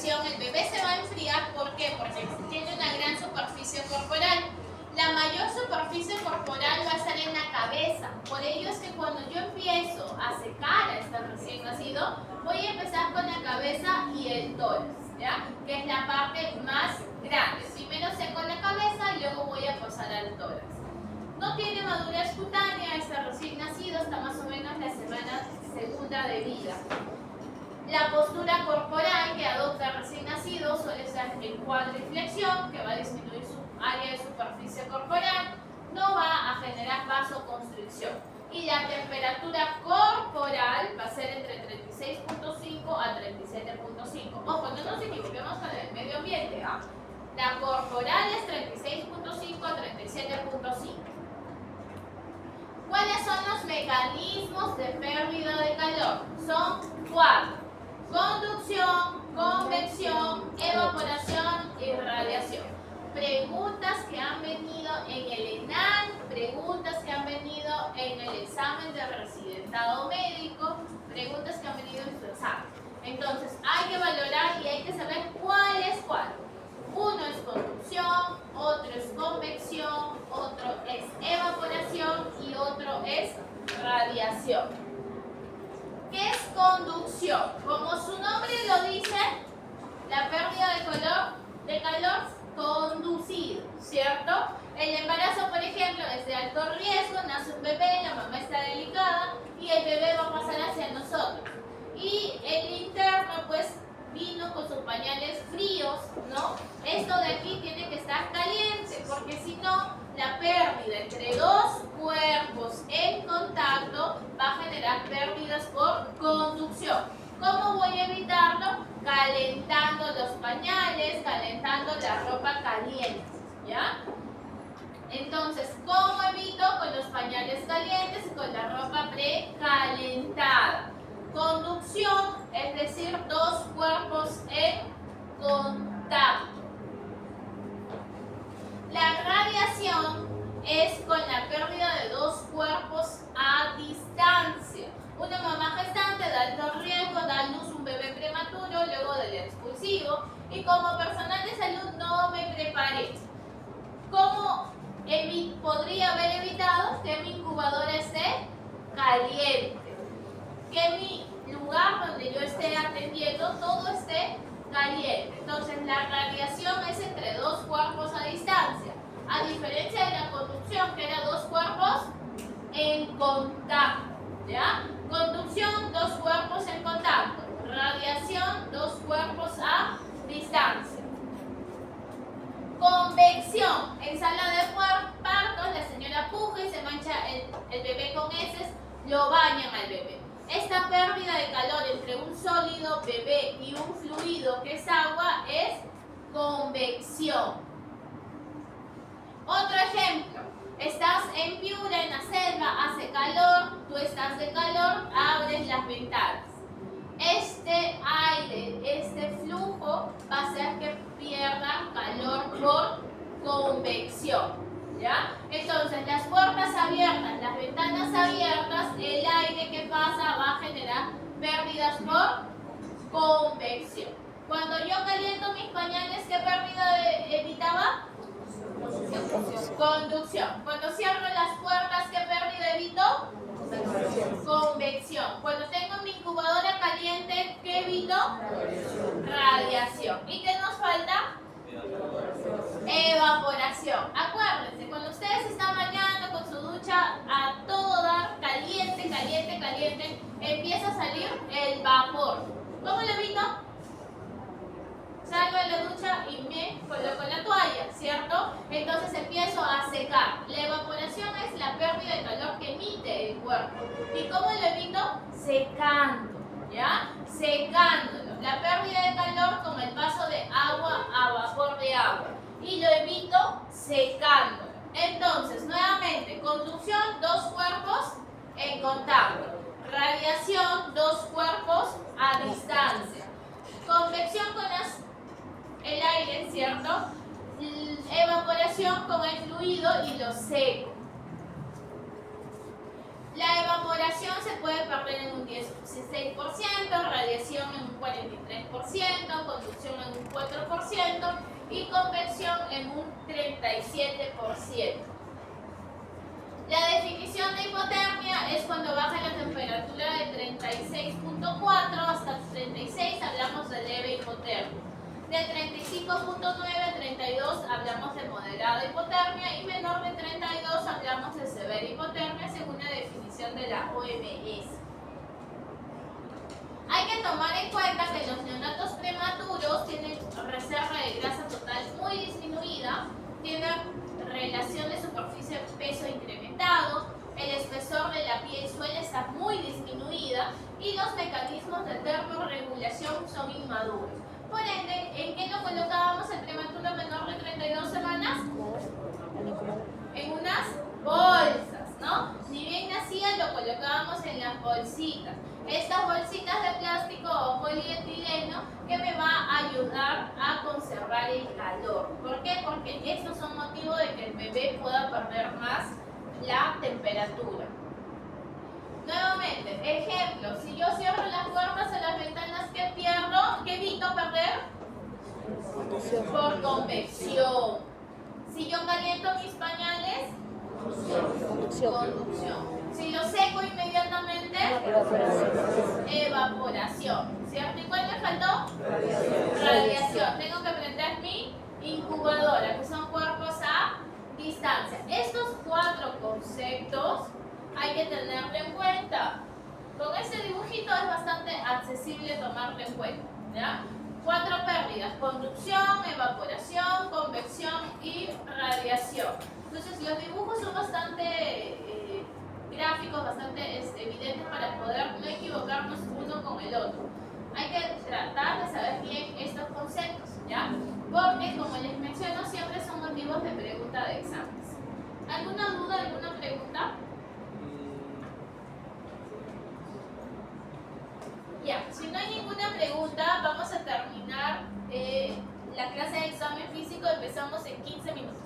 respiración, el bebé se va a enfriar. ¿Por qué? Porque tiene una gran superficie corporal. La mayor superficie corporal va a estar en la cabeza. Por ello es que cuando yo empiezo a secar a este recién nacido, voy a empezar con la cabeza y el tórax, ¿ya? Que es la parte más grande. Primero seco la cabeza y luego voy a pasar al tórax. No tiene madurez cutánea, este recién nacido, está más o menos la semana segunda de vida. La postura corporal que adopta el recién nacido suele ser en cuadriflexión, que va a disminuir su área de superficie corporal, no va a generar vasoconstricción. Y la temperatura corporal va a ser entre 36.5 a 37.5. Ojo, no nos equivoquemos con el medio ambiente, ¿eh? La corporal es 36.5 a 37.5. ¿Cuáles son los mecanismos de pérdida de calor? Son 4. Conducción, convección, evaporación y radiación. Preguntas que han venido en el ENAN, preguntas que han venido en el examen de residentado médico, preguntas que han venido en su examen. Entonces, hay que valorar y hay que saber cuál es cuál. Uno es conducción, otro es convección, otro es evaporación y otro es radiación. ¿Qué es conducción? Como su nombre lo dice, la pérdida de calor conducido, ¿cierto? El embarazo, por ejemplo, es de alto riesgo, nace un bebé, la mamá está delicada y el bebé va a pasar hacia nosotros. Y el interno, pues, vino con sus pañales fríos, ¿no? Esto de aquí tiene que estar caliente, porque si no, la pérdida entre dos cuerpos en contacto va a generar pérdidas por conducción. ¿Cómo voy a evitarlo? Calentando los pañales, calentando la ropa caliente, ¿ya? Entonces, ¿cómo evito? Con los pañales calientes y con la ropa precalentada. Conducción, es decir, dos cuerpos en contacto. La radiación es con la pérdida de dos cuerpos a distancia. Una mamá gestante da alto riesgo, da a luz un bebé prematuro luego del expulsivo y como personal de salud no me preparé. ¿Cómo podría haber evitado que mi incubadora esté caliente? Que mi lugar donde yo esté atendiendo todo esté caliente. Entonces la radiación es entre dos cuerpos a distancia, a diferencia de la conducción que era dos cuerpos en contacto, ¿ya? Conducción, dos cuerpos en contacto. Radiación, dos cuerpos a distancia. Convección, en sala de partos la señora puja y se mancha el bebé con heces, lo bañan al bebé. Esta pérdida de calor entre un sólido bebé y un fluido que es agua es convección. Otro ejemplo, estás en Piura, en la selva, hace calor, tú estás de calor, abres las ventanas. Este aire, este flujo va a hacer que pierda calor por convección, ¿ya? Entonces, las puertas abiertas, las ventanas abiertas, el aire que pasa va a generar pérdidas por convección. Cuando yo caliento mis pañales, ¿qué pérdida evitaba? Conducción. Cuando cierro las puertas, ¿qué pérdida evito? Convección. Cuando tengo mi incubadora caliente, ¿qué evito? Radiación. ¿Y qué nos falta? Evaporación. Acuérdense, cuando ustedes están bañando con su ducha a todo dar, caliente, caliente, caliente, empieza a salir el vapor. ¿Cómo lo evito? Salgo de la ducha y me coloco la toalla, ¿cierto? Entonces empiezo a secar. La evaporación es la pérdida de calor que emite el cuerpo. ¿Y cómo lo evito? Secando, ¿ya? Secándolo. La pérdida de calor con el paso de agua a vapor de agua. Y lo evito secándolo. Entonces, nuevamente, conducción, dos cuerpos en contacto. Radiación, dos cuerpos a distancia. Convección con el aire, ¿cierto? Evaporación con el fluido y lo seco. La evaporación se puede perder en un 16%, radiación en un 43%, conducción 4% y convección en un 37%. La definición de hipotermia es cuando baja la temperatura de 36.4 hasta 36, hablamos de leve hipotermia. De 35.9 a 32 hablamos de moderada hipotermia y menor de 32 hablamos de severa hipotermia según la definición de la OMS. Hay que tomar en cuenta que los neonatos prematuros tienen reserva de grasa total muy disminuida, tienen relación de superficie-peso incrementado, el espesor de la piel suele estar muy disminuida y los mecanismos de termorregulación son inmaduros. Por ende, ¿en qué lo colocábamos el prematuro menor de 32 semanas? En unas bolsas, ¿no? Ni bien nacía lo colocábamos en las bolsitas. Estas bolsitas de plástico o polietileno que me va a ayudar a conservar el calor. ¿Por qué? Porque estos son motivos de que el bebé pueda perder más la temperatura. Nuevamente, ejemplo, si yo cierro las puertas o las ventanas, ¿qué pierdo? ¿Qué evito perder? Por convección. Si yo caliento mis pañales, conducción. Si lo seco inmediatamente, evaporación. ¿Cierto? ¿Y cuál me faltó? Radiación. Tengo que prender mi incubadora, que son cuerpos a distancia. Estos 4 conceptos hay que tenerlo en cuenta. Con este dibujito es bastante accesible tomarlo en cuenta, ¿ya? 4 pérdidas: conducción, evaporación, convección y radiación. Entonces los dibujos son bastante gráficos, bastante evidentes para poder no equivocarnos uno con el otro. Hay que tratar de saber bien estos conceptos, ¿ya? Porque, como les menciono, siempre son motivos de pregunta de exámenes. ¿Alguna duda, alguna pregunta? Ya, si no hay ninguna pregunta, vamos a terminar la clase de examen físico. Empezamos en 15 minutos.